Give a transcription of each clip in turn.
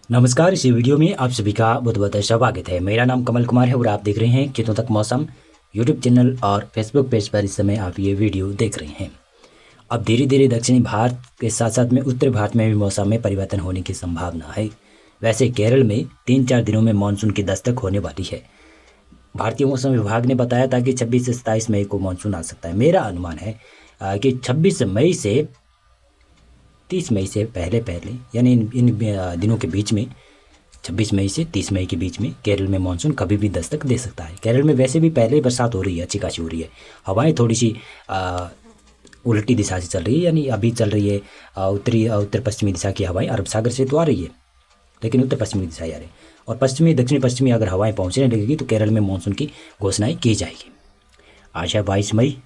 नमस्कार। इस वीडियो में आप सभी का बहुत बहुत स्वागत है। मेरा नाम कमल कुमार है और आप देख रहे हैं खेतों तक मौसम यूट्यूब चैनल और फेसबुक पेज पर। इस समय आप ये वीडियो देख रहे हैं। अब धीरे धीरे दक्षिणी भारत के साथ साथ में उत्तर भारत में भी मौसम में परिवर्तन होने की संभावना है। वैसे केरल में 3-4 दिनों में मानसून की दस्तक होने वाली है। भारतीय मौसम विभाग ने बताया था कि 26 से 27 मई को मानसून आ सकता है। मेरा अनुमान है कि 26 मई से 30 मई से पहले यानी इन दिनों के बीच में 26 मई से 30 मई के बीच में केरल में मानसून कभी भी दस्तक दे सकता है। केरल में वैसे भी पहले ही बरसात हो रही है, अच्छी खासी हो रही है। हवाएं थोड़ी सी उल्टी दिशा से चल रही है, यानी अभी चल रही है उत्तर पश्चिमी दिशा की हवाएं अरब सागर से तो आ रही है, लेकिन उत्तर पश्चिमी दिशा आ रही है। और पश्चिमी दक्षिणी पश्चिमी अगर हवाएं पहुँचने लगेगी तो केरल में मानसून की घोषणाएँ की जाएगी। आज है 22 मई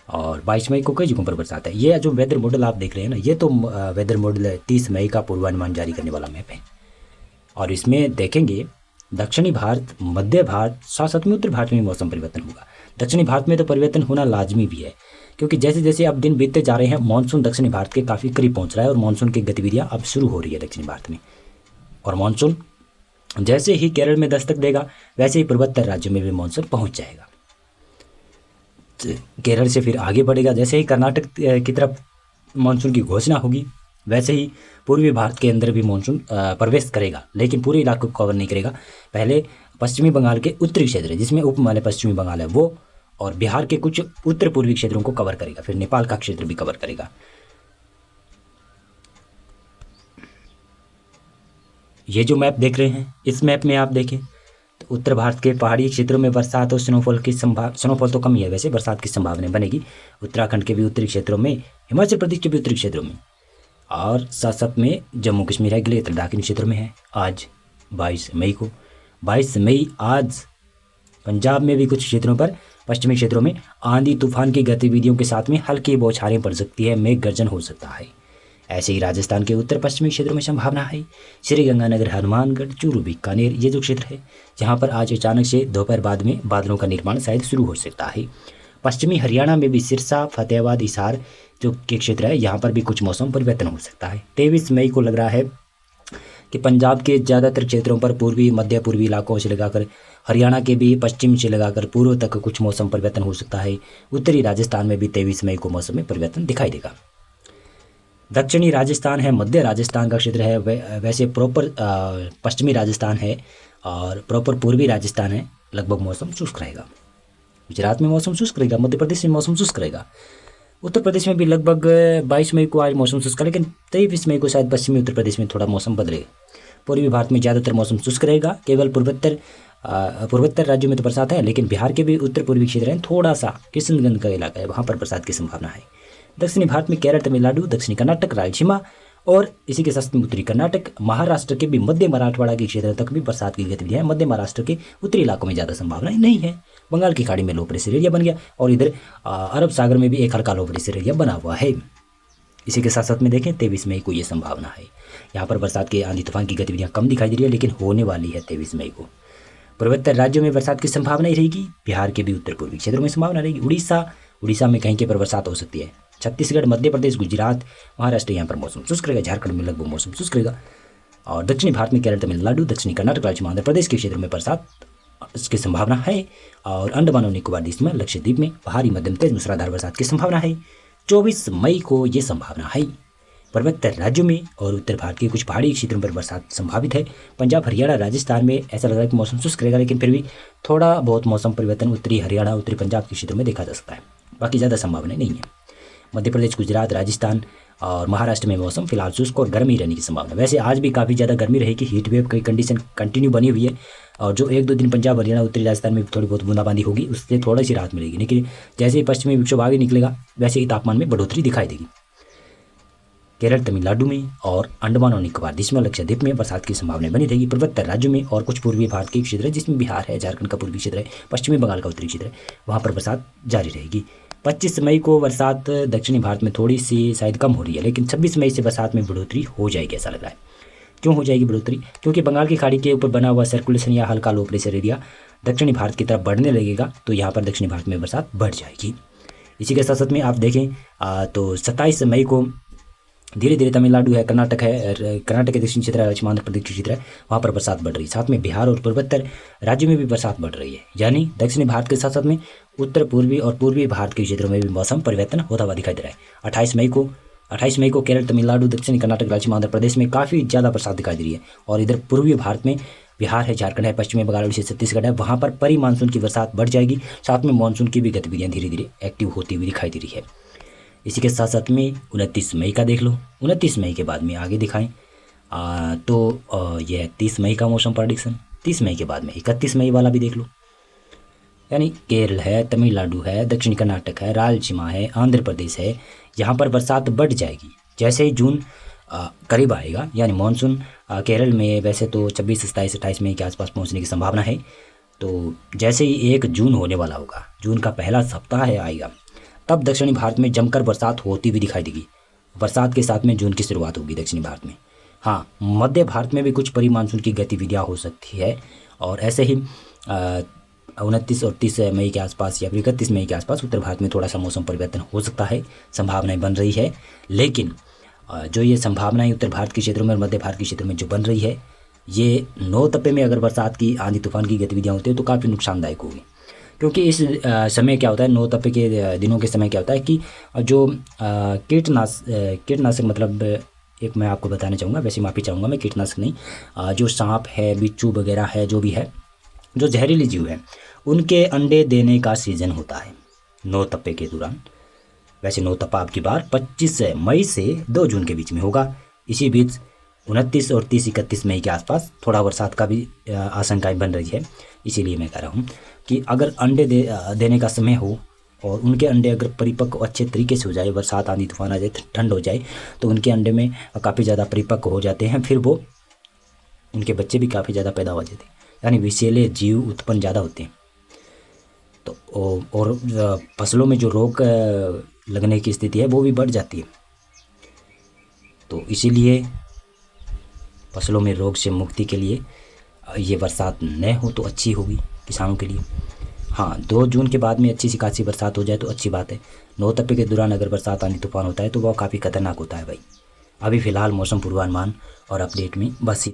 और 22 मई को कई जगहों पर बरसात है। ये जो वेदर मॉडल आप देख रहे हैं ना, ये तो वेदर मॉडल है 30 मई का पूर्वानुमान जारी करने वाला मैप है। और इसमें देखेंगे दक्षिणी भारत, मध्य भारत, साथ साथ में उत्तर भारत में मौसम परिवर्तन होगा। दक्षिणी भारत में तो परिवर्तन होना लाजमी भी है, क्योंकि जैसे जैसे अब दिन बीतते जा रहे हैं मानसून दक्षिणी भारत के काफ़ी करीब पहुँच रहा है और मानसून की गतिविधियाँ अब शुरू हो रही है दक्षिणी भारत में। और मानसून जैसे ही केरल में दस्तक देगा वैसे ही पूर्वोत्तर राज्यों में भी मानसून पहुँच जाएगा। केरल से फिर आगे बढ़ेगा। जैसे ही कर्नाटक की तरफ मानसून की घोषणा होगी वैसे ही पूर्वी भारत के अंदर भी मानसून प्रवेश करेगा, लेकिन पूरे इलाके को कवर नहीं करेगा। पहले पश्चिमी बंगाल के उत्तरी क्षेत्र जिसमें उप हिमालय पश्चिमी बंगाल है वो और बिहार के कुछ उत्तर पूर्वी क्षेत्रों को कवर करेगा, फिर नेपाल का क्षेत्र भी कवर करेगा। ये जो मैप देख रहे हैं, इस मैप में आप देखें तो उत्तर भारत के पहाड़ी क्षेत्रों में बरसात और स्नोफॉल तो कम ही है, वैसे बरसात की संभावना बनेगी उत्तराखंड के भी उत्तरी क्षेत्रों में, हिमाचल प्रदेश के भी उत्तरी क्षेत्रों में, और साथ साथ में जम्मू कश्मीर है, गिले लद्दाख इन क्षेत्रों में है। आज 22 मई को 22 मई आज पंजाब में भी कुछ क्षेत्रों पर, पश्चिमी क्षेत्रों में आंधी तूफान की गतिविधियों के साथ में हल्की बौछारें पड़ सकती है, मेघ गर्जन हो सकता है। ऐसे ही राजस्थान के उत्तर पश्चिमी क्षेत्रों में संभावना है। श्रीगंगानगर, हनुमानगढ़, चूरू, बीकानेर ये जो क्षेत्र है जहां पर आज अचानक से दोपहर बाद में बादलों का निर्माण शायद शुरू हो सकता है। पश्चिमी हरियाणा में भी सिरसा, फतेहाबाद, हिसार जो के क्षेत्र है यहाँ पर भी कुछ मौसम परिवर्तन हो सकता है। 23 मई को लग रहा है कि पंजाब के ज़्यादातर क्षेत्रों पर, पूर्वी मध्य पूर्वी इलाकों से लगाकर हरियाणा के भी पश्चिम से लगाकर पूर्व तक कुछ मौसम परिवर्तन हो सकता है। उत्तरी राजस्थान में भी 23 मई को मौसम में परिवर्तन दिखाई देगा। दक्षिणी राजस्थान है, मध्य राजस्थान का क्षेत्र है, वैसे प्रॉपर पश्चिमी राजस्थान है और प्रॉपर पूर्वी राजस्थान है, लगभग मौसम शुष्क रहेगा। गुजरात में मौसम शुष्क रहेगा, मध्य प्रदेश में मौसम शुष्क रहेगा, उत्तर प्रदेश में भी लगभग 22 मई को आज मौसम शुष्क, लेकिन 23 मई को शायद पश्चिमी उत्तर प्रदेश में थोड़ा मौसम बदलेगा। पूर्वी भारत में ज़्यादातर मौसम शुष्क रहेगा, केवल पूर्वोत्तर राज्यों में तो बरसात है, लेकिन बिहार के भी उत्तर पूर्वी क्षेत्र हैं, थोड़ा सा किशनगंज का इलाका है, वहाँ पर बरसात की संभावना है। दक्षिणी भारत में केरल, तमिलनाडु, दक्षिणी कर्नाटक, रायलसीमा और इसी के साथ में उत्तरी कर्नाटक, महाराष्ट्र के भी मध्य मराठवाड़ा के क्षेत्र तक भी बरसात की गतिविधियां। मध्य महाराष्ट्र के उत्तरी इलाकों में ज़्यादा संभावना नहीं है। बंगाल की खाड़ी में लो प्रेशर एरिया बन गया और इधर अरब सागर में भी एक हल्का लो प्रेशर एरिया बना हुआ है। इसी के साथ साथ में देखें 23 मई को ये संभावना है। यहाँ पर बरसात के आंधी तूफान की गतिविधियाँ कम दिखाई दे रही है, लेकिन होने वाली है 23 मई को। पूर्वोत्तर राज्यों में बरसात की संभावना ही रहेगी, बिहार के भी उत्तर पूर्वी क्षेत्रों में संभावना रहेगी। उड़ीसा में कहीं के पर बरसात हो सकती है। छत्तीसगढ़, मध्य प्रदेश, गुजरात, महाराष्ट्र यहाँ पर मौसम शुष्क रहेगा। झारखंड में लगभग मौसम शुष्क रहेगा। और दक्षिणी भारत में केरल, तमिलनाडु, दक्षिणी कर्नाटक, राज्य आंध्र प्रदेश के क्षेत्रों में बरसात की संभावना है। और अंडमान और निकोबार द्वीप में, लक्षद्वीप में भारी मध्यम तेज मूसलाधार बरसात की संभावना है। 24 मई को ये संभावना है। पूर्वोत्तर राज्यों में और उत्तर भारत के कुछ पहाड़ी क्षेत्रों पर बरसात संभावित है। पंजाब, हरियाणा, राजस्थान में ऐसा लग रहा है कि मौसम शुष्क रहेगा, लेकिन फिर भी थोड़ा बहुत मौसम परिवर्तन उत्तरी हरियाणा, उत्तरी पंजाब के क्षेत्रों में देखा जा सकता है। बाकी ज़्यादा संभावना नहीं है। मध्य प्रदेश, गुजरात, राजस्थान और महाराष्ट्र में मौसम फिलहाल शुष्क और गर्मी रहने की संभावना। वैसे आज भी काफ़ी ज़्यादा गर्मी रहेगी, हीट वेव की कंडीशन कंटिन्यू बनी हुई है। और जो 1-2 दिन पंजाब, हरियाणा, उत्तरी राजस्थान में थोड़ी बहुत बूंदाबांदी होगी, उससे थोड़ी सी राहत मिलेगी, लेकिन जैसे ही पश्चिमी विक्षोभ आगे निकलेगा वैसे ही तापमान में बढ़ोतरी दिखाई देगी। केरल, तमिलनाडु में और अंडमान और निकोबार द्वीप में, लक्षद्वीप में बरसात की संभावना बनी रहेगी। पूर्वोत्तर राज्यों में और कुछ पूर्वी भारत के क्षेत्र है जिसमें बिहार है, झारखंड का पूर्वी क्षेत्र है, पश्चिमी बंगाल का उत्तरी क्षेत्र है, वहाँ पर बरसात जारी रहेगी। 25 मई को बरसात दक्षिणी भारत में थोड़ी सी शायद कम हो रही है, लेकिन 26 मई से बरसात में बढ़ोतरी हो जाएगी ऐसा लग रहा है। क्यों हो जाएगी बढ़ोतरी? क्योंकि बंगाल की खाड़ी के ऊपर बना हुआ सर्कुलेशन या हल्का लो प्रेशर एरिया दक्षिणी भारत की तरफ बढ़ने लगेगा, तो यहाँ पर दक्षिणी भारत में बरसात बढ़ जाएगी। इसी के साथ साथ में आप देखें तो 27 मई को धीरे धीरे तमिलनाडु है, कर्नाटक है, कर्नाटक के दक्षिणी क्षेत्र है, पश्चिम आंध्र प्रदेश के क्षेत्र है, वहाँ पर बरसात बढ़ रही है। साथ में बिहार और पूर्वोत्तर राज्यों में भी बरसात बढ़ रही है। यानी दक्षिणी भारत के साथ साथ में उत्तर पूर्वी और पूर्वी भारत के क्षेत्रों में भी मौसम परिवर्तन होता हुआ दिखाई दे रहा है। 28 मई को केरल, तमिलनाडु, दक्षिणी कर्नाटक, पश्चिम आंध्र प्रदेश में काफ़ी ज़्यादा बरसात दिखाई दे रही है। और इधर पूर्वी भारत में बिहार है, झारखंड है, पश्चिमी बंगाल, उड़ीसा, छत्तीसगढ़ है, वहाँ पर परी मानसून की बरसात बढ़ जाएगी। साथ में मानसून की भी गतिविधियाँ धीरे धीरे एक्टिव होती हुई दिखाई दे रही है। इसी के साथ साथ में 29 मई का देख लो। 29 मई के बाद में आगे दिखाएं तो यह है 30 मई का मौसम प्रेडिक्शन। 30 मई के बाद में 31 मई वाला भी देख लो। यानी केरल है, तमिलनाडु है, दक्षिण कर्नाटक है, रायलसीमा है, आंध्र प्रदेश है, यहाँ पर बरसात बढ़ जाएगी। जैसे ही जून करीब आएगा, यानी मानसून केरल में वैसे तो 26, 27, 28 मई के आसपास पहुँचने की संभावना है। तो जैसे ही 1 जून होने वाला होगा, जून का पहला सप्ताह है आएगा, तब दक्षिणी भारत में जमकर बरसात होती हुई दिखाई देगी। बरसात के साथ में जून की शुरुआत होगी दक्षिणी भारत में। हाँ, मध्य भारत में भी कुछ परी मानसून की गतिविधियाँ हो सकती है। और ऐसे ही 29 और 30 मई के आसपास या फिर 31 मई के आसपास उत्तर भारत में थोड़ा सा मौसम परिवर्तन हो सकता है, संभावनाएं बन रही है। लेकिन जो ये संभावनाएं उत्तर भारत के क्षेत्रों में और मध्य भारत के क्षेत्रों में जो बन रही है, ये 9 तप्पे में अगर बरसात की, आंधी तूफान की गतिविधियाँ होती है तो काफ़ी नुकसानदायक होगी। क्योंकि इस समय क्या होता है, 9 तप्पे के दिनों के समय क्या होता है कि जो कीटनाशक मतलब एक मैं आपको बताना चाहूँगा, वैसे माफ़ी चाहूँगा मैं, कीटनाशक नहीं, जो सांप है, बिच्छू वगैरह है, जो भी है, जो जहरीली जीव है, उनके अंडे देने का सीज़न होता है 9 तप्पे के दौरान। वैसे 9 तप्पा आपकी बार 25 मई से 2 जून के बीच में होगा। इसी बीच 29 और 30, 31 मई के आसपास थोड़ा बरसात का भी आशंकाएँ बन रही है। इसीलिए मैं कह रहा हूँ कि अगर अंडे देने का समय हो और उनके अंडे अगर परिपक्व अच्छे तरीके से हो जाए, बरसात, आंधी तूफान आ जाए, ठंड हो जाए, तो उनके अंडे में काफ़ी ज़्यादा परिपक्व हो जाते हैं। फिर वो उनके बच्चे भी काफ़ी ज़्यादा पैदा हो जाते हैं, यानी विषैले जीव उत्पन्न ज़्यादा होते हैं। तो और फसलों में जो रोग लगने की स्थिति है वो भी बढ़ जाती है। तो इसीलिए फसलों में रोग से मुक्ति के लिए ये बरसात न हो तो अच्छी होगी किसानों के लिए। हाँ, 2 जून के बाद में अच्छी सी खासी बरसात हो जाए तो अच्छी बात है। 9 तप्पे के दौरान अगर बरसात, आंधी तूफान होता है तो वह काफ़ी खतरनाक होता है भाई। अभी फ़िलहाल मौसम पूर्वानुमान और अपडेट में बस